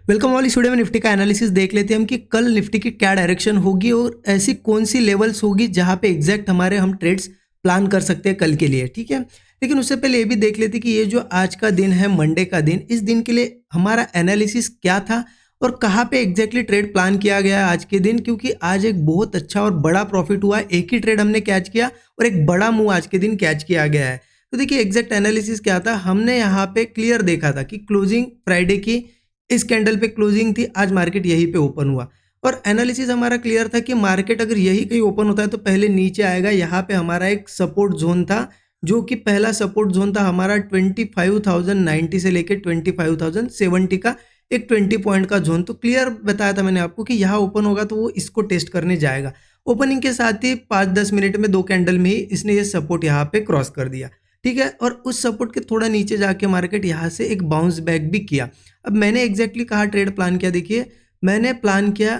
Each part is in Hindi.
Welcome all. इस वीडियो में निफ्टी का एनालिसिस देख लेते हैं हम कि कल निफ्टी की क्या डायरेक्शन होगी और ऐसी कौन सी लेवल्स होगी जहां पे एग्जैक्ट हमारे हम ट्रेड्स प्लान कर सकते हैं कल के लिए। ठीक है, लेकिन उससे पहले ये भी देख लेते हैं कि ये जो आज का दिन है, मंडे का दिन, इस दिन के लिए हमारा एनालिसिस क्या था और कहाँ पे एग्जैक्टली ट्रेड प्लान किया गया है आज के दिन। क्योंकि आज एक बहुत अच्छा और बड़ा प्रॉफिट हुआ है, एक ही ट्रेड हमने कैच किया और एक बड़ा मूव आज के दिन कैच किया गया है। तो देखिए एग्जैक्ट एनालिसिस क्या था, हमने यहाँ पे क्लियर देखा था कि क्लोजिंग फ्राइडे की इस कैंडल पे क्लोजिंग थी, आज मार्केट यहीं पे ओपन हुआ और एनालिसिस हमारा क्लियर था कि मार्केट अगर यही कहीं ओपन होता है तो पहले नीचे आएगा। यहाँ पे हमारा एक सपोर्ट जोन था, जो कि पहला सपोर्ट जोन था हमारा 25,090 से लेकर 25,070 का एक 20 पॉइंट का जोन। तो क्लियर बताया था मैंने आपको कि यहाँ ओपन होगा तो वो इसको टेस्ट करने जाएगा। ओपनिंग के साथ ही 5-10 मिनट में 2 कैंडल में ही इसने ये सपोर्ट यहाँ पे क्रॉस कर दिया। ठीक है, और उस सपोर्ट के थोड़ा नीचे जाके मार्केट यहाँ से एक बाउंस बैक भी किया। अब मैंने एग्जैक्टली कहाँ ट्रेड प्लान किया, देखिए मैंने प्लान किया,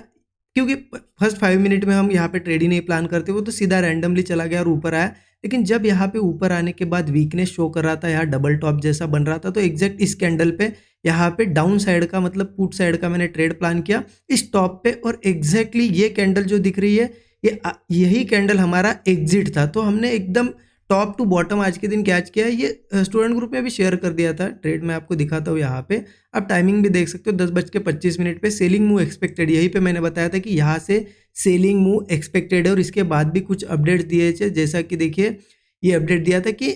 क्योंकि फर्स्ट 5 मिनट में हम यहाँ पे ट्रेड ही नहीं प्लान करते, वो तो सीधा रैंडमली चला गया और ऊपर आया। लेकिन जब यहाँ पे ऊपर आने के बाद वीकनेस शो कर रहा था, यहाँ डबल टॉप जैसा बन रहा था, तो एग्जैक्ट इस कैंडल पे यहाँ पे डाउन साइड का मतलब पुट साइड का मैंने ट्रेड प्लान किया इस टॉप पे। और एग्जैक्टली ये कैंडल जो दिख रही है, यही कैंडल हमारा एग्जिट था। तो हमने एकदम टॉप टू बॉटम आज के दिन कैच किया है। ये स्टूडेंट ग्रुप में भी शेयर कर दिया था ट्रेड, मैं आपको दिखाता हूँ यहाँ पे। आप टाइमिंग भी देख सकते हो, 10:25 पे सेलिंग मूव एक्सपेक्टेड, यहीं पे मैंने बताया था कि यहाँ से सेलिंग मूव एक्सपेक्टेड है। और इसके बाद भी कुछ अपडेट्स दिए थे, जैसा कि देखिए ये अपडेट दिया था कि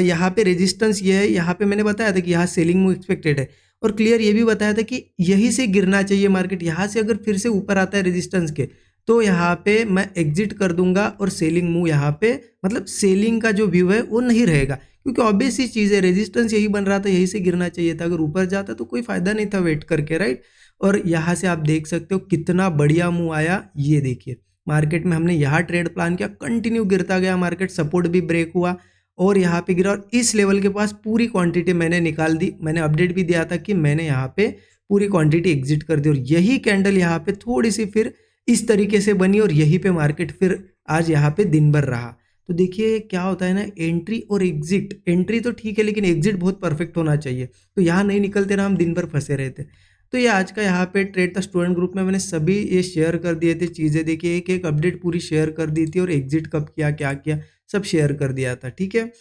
यहाँ पे रेजिस्टेंस ये है, यहाँ पे मैंने बताया था कि यहाँ सेलिंग मूव एक्सपेक्टेड है। और क्लियर ये भी बताया था कि यहीं से गिरना चाहिए मार्केट, यहाँ से अगर फिर से ऊपर आता है रेजिस्टेंस के तो यहाँ पे मैं एग्जिट कर दूंगा और सेलिंग मूव यहाँ पे मतलब सेलिंग का जो व्यू है वो नहीं रहेगा। क्योंकि ऑब्वियस ही चीज़ है, रेजिस्टेंस यही बन रहा था, यही से गिरना चाहिए था। अगर ऊपर जाता तो कोई फायदा नहीं था वेट करके, राइट। और यहाँ से आप देख सकते हो कितना बढ़िया मूव आया। ये देखिए मार्केट में हमने यहाँ ट्रेड प्लान किया, कंटिन्यू गिरता गया मार्केट, सपोर्ट भी ब्रेक हुआ और यहाँ पे गिरा। और इस लेवल के पास पूरी क्वांटिटी मैंने निकाल दी। मैंने अपडेट भी दिया था कि मैंने यहाँ पे पूरी क्वांटिटी एग्जिट कर दी। और यही कैंडल यहाँ पे थोड़ी सी फिर इस तरीके से बनी और यहीं पे मार्केट फिर आज यहाँ पे दिन भर रहा। तो देखिए क्या होता है ना, एंट्री और एग्जिट, एंट्री तो ठीक है लेकिन एग्जिट बहुत परफेक्ट होना चाहिए। तो यहाँ नहीं निकलते ना, हम दिन भर फंसे रहे थे। तो ये आज का यहाँ पे ट्रेड था। स्टूडेंट ग्रुप में मैंने सभी ये शेयर कर दिए थे चीज़ें, देखिए एक एक अपडेट पूरी शेयर कर दी थी और एग्जिट कब किया, क्या किया, सब शेयर कर दिया था। ठीक है,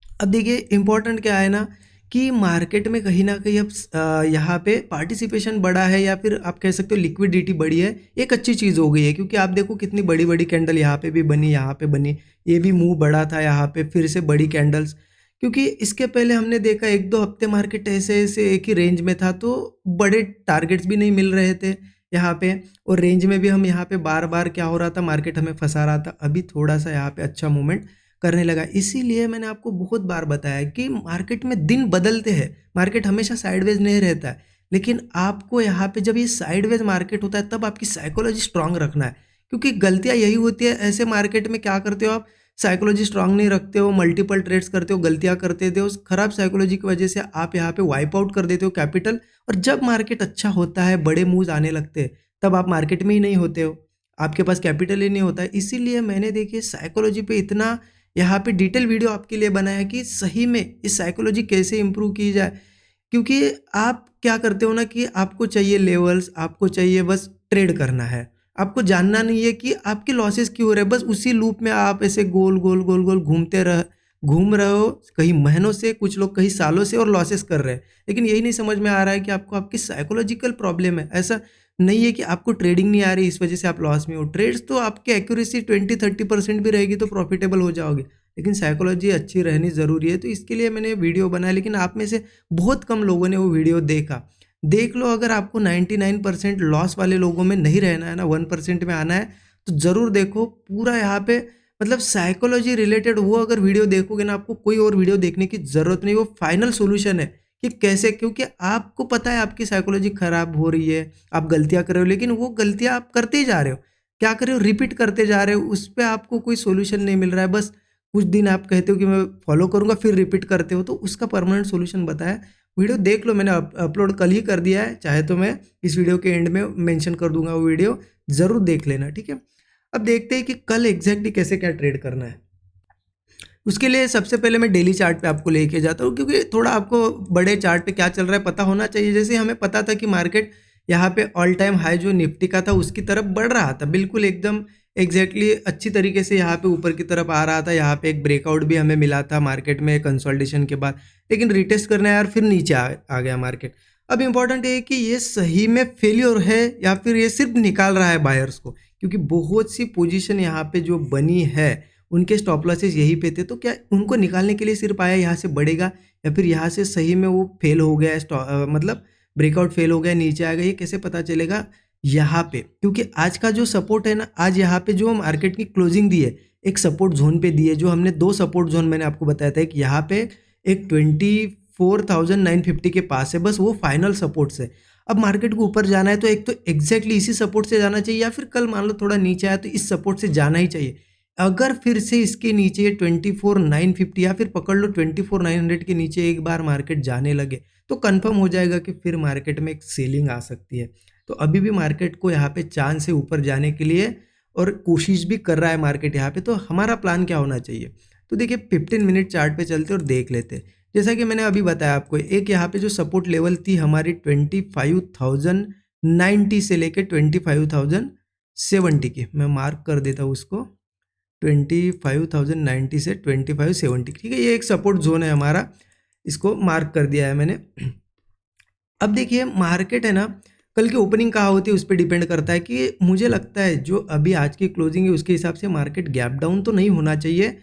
अब देखिए इंपॉर्टेंट क्या है ना कि मार्केट में कहीं ना कहीं अब यहाँ पे पार्टिसिपेशन बढ़ा है या फिर आप कह सकते हो लिक्विडिटी बढ़ी है, एक अच्छी चीज़ हो गई है। क्योंकि आप देखो कितनी बड़ी बड़ी कैंडल यहाँ पे भी बनी, यहाँ पे बनी, ये भी मूव बढ़ा था, यहाँ पे फिर से बड़ी कैंडल्स। क्योंकि इसके पहले हमने देखा 1-2 हफ्ते मार्केट ऐसे ऐसे एक ही रेंज में था, तो बड़े टारगेट्स भी नहीं मिल रहे थे यहाँ पे। और रेंज में भी हम यहाँ पे बार बार क्या हो रहा था, मार्केट हमें फंसा रहा था। अभी थोड़ा सा यहाँ पे अच्छा मूवमेंट करने लगा। इसीलिए मैंने आपको बहुत बार बताया कि मार्केट में दिन बदलते हैं, मार्केट हमेशा साइडवेज नहीं रहता है। लेकिन आपको यहाँ पे जब ये साइडवेज मार्केट होता है तब आपकी साइकोलॉजी स्ट्रांग रखना है। क्योंकि गलतियाँ यही होती है ऐसे मार्केट में, क्या करते हो आप, साइकोलॉजी स्ट्रांग नहीं रखते हो, मल्टीपल ट्रेड्स करते हो, गलतियाँ करते थे, उस खराब साइकोलॉजी की वजह से आप यहाँ पे वाइप आउट कर देते हो कैपिटल। और जब मार्केट अच्छा होता है, बड़े मूव्स आने लगते हैं, तब आप मार्केट में ही नहीं होते हो, आपके पास कैपिटल ही नहीं होता है। इसीलिए मैंने देखिए साइकोलॉजी पे इतना यहाँ पे डिटेल वीडियो आपके लिए बनाया कि सही में इस साइकोलॉजी कैसे इंप्रूव की जाए। क्योंकि आप क्या करते हो ना कि आपको चाहिए लेवल्स, आपको चाहिए बस ट्रेड करना है, आपको जानना नहीं है कि आपके लॉसेस क्यों हो रहे हैं। बस उसी लूप में आप ऐसे गोल गोल गोल गोल घूम रहे हो, कहीं महीनों से, कुछ लोग कहीं सालों से, और लॉसेस कर रहे हैं। लेकिन यही नहीं समझ में आ रहा है कि आपको आपकी साइकोलॉजिकल प्रॉब्लम है। ऐसा नहीं है कि आपको ट्रेडिंग नहीं आ रही इस वजह से आप लॉस में हो। ट्रेड्स तो आपकी एक्यूरेसी 20-30% भी रहेगी तो प्रॉफिटेबल हो जाओगे, लेकिन साइकोलॉजी अच्छी रहनी ज़रूरी है। तो इसके लिए मैंने वीडियो बनाया, लेकिन आप में से बहुत कम लोगों ने वो वीडियो देखा। देख लो, अगर आपको 99% लॉस वाले लोगों में नहीं रहना है ना, 1% में आना है, तो ज़रूर देखो पूरा यहाँ पे मतलब साइकोलॉजी रिलेटेड वो अगर वीडियो देखोगे ना, आपको कोई और वीडियो देखने की ज़रूरत नहीं। वो फाइनल सोल्यूशन है कि कैसे, क्योंकि आपको पता है आपकी साइकोलॉजी खराब हो रही है, आप गलतियाँ कर रहे हो, लेकिन वो गलतियाँ आप करते ही जा रहे हो, क्या कर रहे हो, रिपीट करते जा रहे हो, उस पर आपको कोई सोल्यूशन नहीं मिल रहा है। बस कुछ दिन आप कहते हो कि मैं फॉलो करूँगा, फिर रिपीट करते हो, तो उसका परमानेंट सोल्यूशन बताया। वीडियो देख लो, मैंने अपलोड कल ही कर दिया है, चाहे तो मैं इस वीडियो के एंड में मेंशन कर दूंगा, वो वीडियो ज़रूर देख लेना। ठीक है, अब देखते हैं कि कल एग्जैक्टली कैसे क्या ट्रेड करना है। उसके लिए सबसे पहले मैं डेली चार्ट पे आपको लेके जाता हूँ, क्योंकि थोड़ा आपको बड़े चार्ट पे क्या चल रहा है पता होना चाहिए। जैसे हमें पता था कि मार्केट यहाँ पे ऑल टाइम हाई जो निफ्टी का था उसकी तरफ बढ़ रहा था, बिल्कुल एकदम एग्जैक्टली अच्छी तरीके से यहाँ पे ऊपर की तरफ आ रहा था। यहाँ पे एक ब्रेकआउट भी हमें मिला था मार्केट में कंसोलिडेशन के बाद, लेकिन रिटेस्ट करना यार फिर नीचे आ गया मार्केट। अब इम्पॉर्टेंट है कि ये सही में फेलियर है या फिर ये सिर्फ निकाल रहा है बायर्स को, क्योंकि बहुत सी पोजीशन यहाँ पे जो बनी है उनके स्टॉप लॉसेस यहीं पे थे। तो क्या उनको निकालने के लिए सिर्फ आया यहाँ से बढ़ेगा, या फिर यहाँ से सही में वो फेल हो गया है, मतलब ब्रेकआउट फेल हो गया, नीचे आएगा, ये कैसे पता चलेगा यहाँ पे? क्योंकि आज का जो सपोर्ट है ना, आज यहाँ पे जो मार्केट की क्लोजिंग दी है एक सपोर्ट जोन पे दी है, जो हमने दो सपोर्ट जोन मैंने आपको बताया था, कि यहाँ पे एक 24,950 के पास है, बस वो फाइनल सपोर्ट से। अब मार्केट को ऊपर जाना है तो एक तो एग्जैक्टली इसी सपोर्ट से जाना चाहिए, या फिर कल मान लो थोड़ा नीचे आया तो इस सपोर्ट से जाना ही चाहिए। अगर फिर से इसके नीचे 24,950 या फिर पकड़ लो 24,900 के नीचे एक बार मार्केट जाने लगे तो कंफर्म हो जाएगा कि फिर मार्केट में एक सेलिंग आ सकती है। तो अभी भी मार्केट को यहाँ पे चांस है ऊपर जाने के लिए, और कोशिश भी कर रहा है मार्केट यहाँ पे। तो हमारा प्लान क्या होना चाहिए? तो देखिए 15 मिनट चार्ट पे चलते और देख लेते। जैसा कि मैंने अभी बताया आपको, एक यहाँ पे जो सपोर्ट लेवल थी हमारी 25,090 से लेके 25,070 की, मैं मार्क कर देता हूँ उसको, 25,090 से 25,070, ठीक है, ये एक सपोर्ट जोन है हमारा, इसको मार्क कर दिया है मैंने। अब देखिए मार्केट है ना, कल की ओपनिंग कहाँ होती है उस पर डिपेंड करता है, कि मुझे लगता है जो अभी आज की क्लोजिंग है उसके हिसाब से मार्केट गैप डाउन तो नहीं होना चाहिए।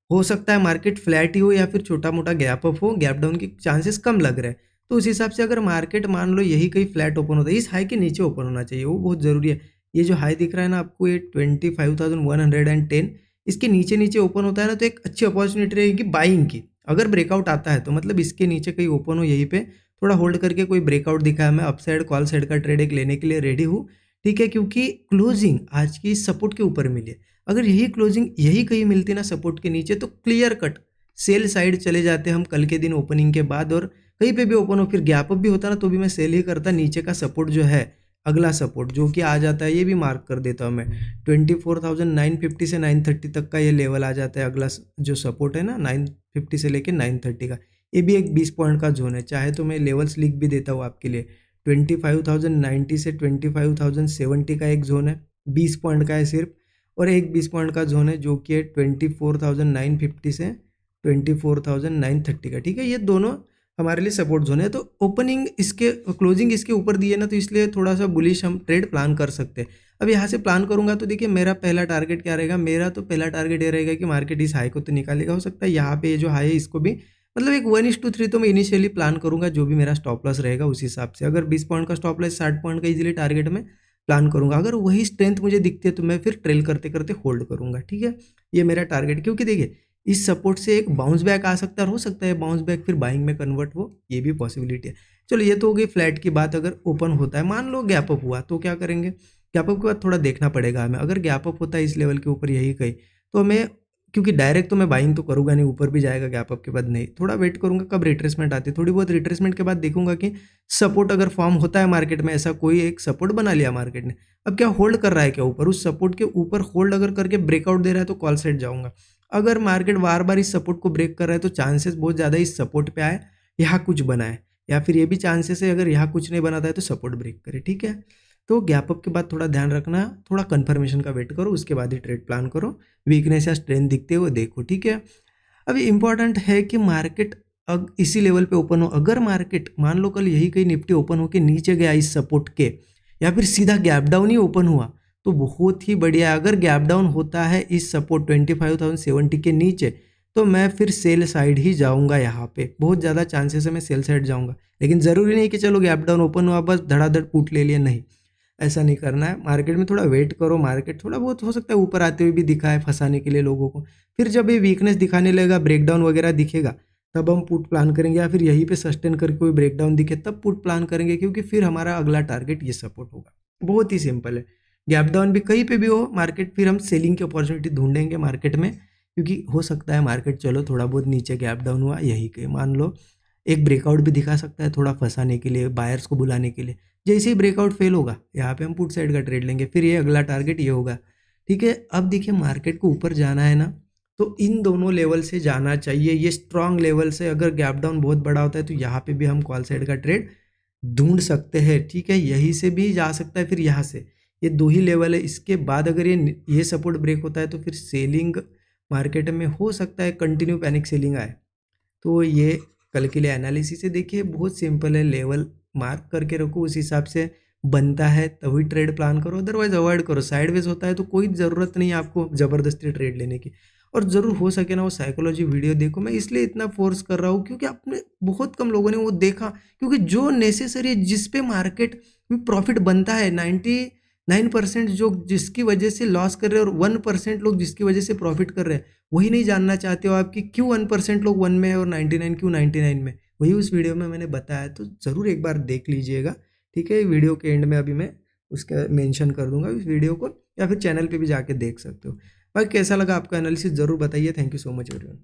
हो सकता है मार्केट फ्लैट ही हो या फिर छोटा मोटा गैप अप हो, गैप डाउन के चांसेस कम लग रहे हैं। तो उस हिसाब से अगर मार्केट मान लो यही कहीं फ्लैट ओपन होता है, इस हाई के नीचे ओपन होना चाहिए, वो बहुत ज़रूरी है। ये जो हाई दिख रहा है ना आपको, ये 25,110, इसके नीचे नीचे ओपन होता है ना, तो एक अच्छी अपॉर्चुनिटी रहेगी बाइंग की। अगर ब्रेकआउट आता है तो मतलब इसके नीचे कहीं ओपन हो, यहीं पे थोड़ा होल्ड करके कोई ब्रेकआउट दिखा है, मैं अपसाइड कॉल साइड का ट्रेड एक लेने के लिए रेडी हूँ, ठीक है, क्योंकि क्लोजिंग आज की सपोर्ट के ऊपर मिली है। अगर यही क्लोजिंग यही कहीं मिलती ना सपोर्ट के नीचे, तो क्लियर कट सेल साइड चले जाते हम कल के दिन ओपनिंग के बाद, और कहीं पे भी ओपन हो फिर गैप अप भी होता ना तो भी मैं सेल ही करता। नीचे का सपोर्ट जो है, अगला सपोर्ट जो कि आ जाता है, ये भी मार्क कर देता हूँ मैं, 24,950 से 930 तक का ये लेवल आ जाता है। अगला जो सपोर्ट है ना 950 से लेके 930 का, ये भी एक 20 पॉइंट का जोन है। चाहे तो मैं लेवल्स लिख भी देता हूँ आपके लिए, 25,090 से 25,070 का एक जोन है, 20 पॉइंट का है सिर्फ, और एक 20 पॉइंट का जोन है जो कि है 24,950 से 24,930 का, ठीक है। ये दोनों हमारे लिए सपोर्ट जोन है। तो ओपनिंग इसके क्लोजिंग इसके ऊपर दी है ना, तो इसलिए थोड़ा सा बुलिश हम ट्रेड प्लान कर सकते हैं। अब यहाँ से प्लान करूंगा तो देखिए मेरा पहला टारगेट क्या रहेगा, मेरा तो पहला टारगेट ये रहेगा कि मार्केट इस हाई को तो निकालेगा। हो सकता है यहाँ पे ये जो हाई है इसको भी, मतलब एक 1:3 तो मैं इनिशियली प्लान करूंगा, जो भी मेरा स्टॉप लॉस रहेगा उस हिसाब से। अगर 20 पॉइंट का स्टॉप लॉस 60 पॉइंट का इजीली टारगेट में प्लान करूंगा। अगर वही स्ट्रेंथ मुझे दिखती है तो मैं फिर ट्रेल करते करते होल्ड करूंगा, ठीक है। ये मेरा टारगेट, क्योंकि देखिए इस सपोर्ट से एक बाउंस बैक आ सकता है, और हो सकता है बाउंस बैक फिर बाइंग में कन्वर्ट हो, ये भी पॉसिबिलिटी है। चलो ये तो हो गई फ्लैट की बात। अगर ओपन होता है, मान लो गैप अप हुआ, तो क्या करेंगे? गैप अप के बाद थोड़ा देखना पड़ेगा हमें। अगर गैप अप होता है इस लेवल के ऊपर यही कहीं, तो हमें, क्योंकि डायरेक्ट तो मैं बाइंग तो करूंगा नहीं, ऊपर भी जाएगा गैप अप के बाद नहीं, थोड़ा वेट करूंगा कब रिट्रेसमेंट आती है। थोड़ी बहुत रिट्रेसमेंट के बाद देखूंगा कि सपोर्ट अगर फॉर्म होता है मार्केट में, ऐसा कोई एक सपोर्ट बना लिया मार्केट ने, अब क्या होल्ड कर रहा है क्या ऊपर, उस सपोर्ट के ऊपर होल्ड अगर करके ब्रेकआउट दे रहा है तो कॉल साइड जाऊंगा। अगर मार्केट बार बार इस सपोर्ट को ब्रेक कर रहा है तो चांसेस बहुत ज़्यादा इस सपोर्ट पे आए, यहाँ कुछ बनाए, या फिर ये भी चांसेस है अगर यहाँ कुछ नहीं बनाता है तो सपोर्ट ब्रेक करे, ठीक है। तो गैप अप के बाद थोड़ा ध्यान रखना, थोड़ा कंफर्मेशन का वेट करो, उसके बाद ही ट्रेड प्लान करो। वीकनेस या स्ट्रेंथ दिखते हुए देखो, ठीक है। अभी इंपॉर्टेंट है कि मार्केट अब इसी लेवल पे ओपन हो। अगर मार्केट मान लो कल यही कहीं निफ्टी ओपन होकर नीचे गया इस सपोर्ट के, या फिर सीधा गैप डाउन ही ओपन हुआ, तो बहुत ही बढ़िया। अगर गैप डाउन होता है इस सपोर्ट 25,070 के नीचे, तो मैं फिर सेल साइड ही जाऊंगा। यहाँ पे बहुत ज़्यादा चांसेस है मैं सेल साइड जाऊंगा, लेकिन ज़रूरी नहीं कि चलो गैप डाउन ओपन हुआ बस धड़ाधड़ पुट ले लिया, नहीं, ऐसा नहीं करना है। मार्केट में थोड़ा वेट करो, मार्केट थोड़ा बहुत हो सकता है ऊपर आते हुए भी दिखा है फंसाने के लिए लोगों को। फिर जब ये वीकनेस दिखाने लगेगा, ब्रेकडाउन वगैरह दिखेगा, तब हम पुट प्लान करेंगे, या फिर यहीं पे सस्टेन करके कोई ब्रेकडाउन दिखे तब पुट प्लान करेंगे, क्योंकि फिर हमारा अगला टारगेट ये सपोर्ट होगा। बहुत ही सिंपल है। गैप डाउन भी कहीं पे भी हो मार्केट, फिर हम सेलिंग की अपॉर्चुनिटी ढूंढेंगे मार्केट में, क्योंकि हो सकता है मार्केट चलो थोड़ा बहुत नीचे गैप डाउन हुआ, यही के मान लो एक ब्रेकआउट भी दिखा सकता है थोड़ा फंसाने के लिए, बायर्स को बुलाने के लिए। जैसे ही ब्रेकआउट फेल होगा यहाँ पे हम पुट साइड का ट्रेड लेंगे, फिर ये अगला टारगेट ये होगा, ठीक है। अब देखिए मार्केट को ऊपर जाना है ना, तो इन दोनों लेवल से जाना चाहिए, ये स्ट्रॉन्ग लेवल से। अगर गैप डाउन बहुत बड़ा होता है तो यहाँ पे भी हम कॉल साइड का ट्रेड ढूंढ सकते हैं, ठीक है। यहीं से भी जा सकता है, फिर यहाँ से, ये दो ही लेवल है। इसके बाद अगर ये सपोर्ट ब्रेक होता है तो फिर सेलिंग मार्केट में हो सकता है, कंटिन्यू पैनिक सेलिंग आए। तो ये कल के लिए एनालिसिस है, देखिए बहुत सिंपल है, लेवल मार्क करके रखो, उस हिसाब से बनता है तभी ट्रेड प्लान करो, अदरवाइज अवॉइड करो। साइडवेज होता है तो कोई ज़रूरत नहीं है आपको ज़बरदस्ती ट्रेड लेने की। और ज़रूर हो सके ना वो साइकोलॉजी वीडियो देखो, मैं इसलिए इतना फोर्स कर रहा हूँ क्योंकि आपने बहुत कम लोगों ने वो देखा, क्योंकि जो नेसेसरी है, जिस पे मार्केट में प्रॉफिट बनता है, 99% जो जिसकी वजह से लॉस कर रहे हैं और 1% लोग जिसकी वजह से प्रॉफिट कर रहे हैं, वही नहीं जानना चाहते हो आपकी क्यों 1% लोग 1 में है और 99 क्यों 99 में। वही उस वीडियो में मैंने बताया, तो ज़रूर एक बार देख लीजिएगा, ठीक है। वीडियो के एंड में अभी मैं उसका मेंशन कर दूंगा इस वीडियो को, या फिर चैनल पे भी जाके देख सकते हो। बाकी कैसा लगा आपका एनालिसिस ज़रूर बताइए। Thank you so much everyone.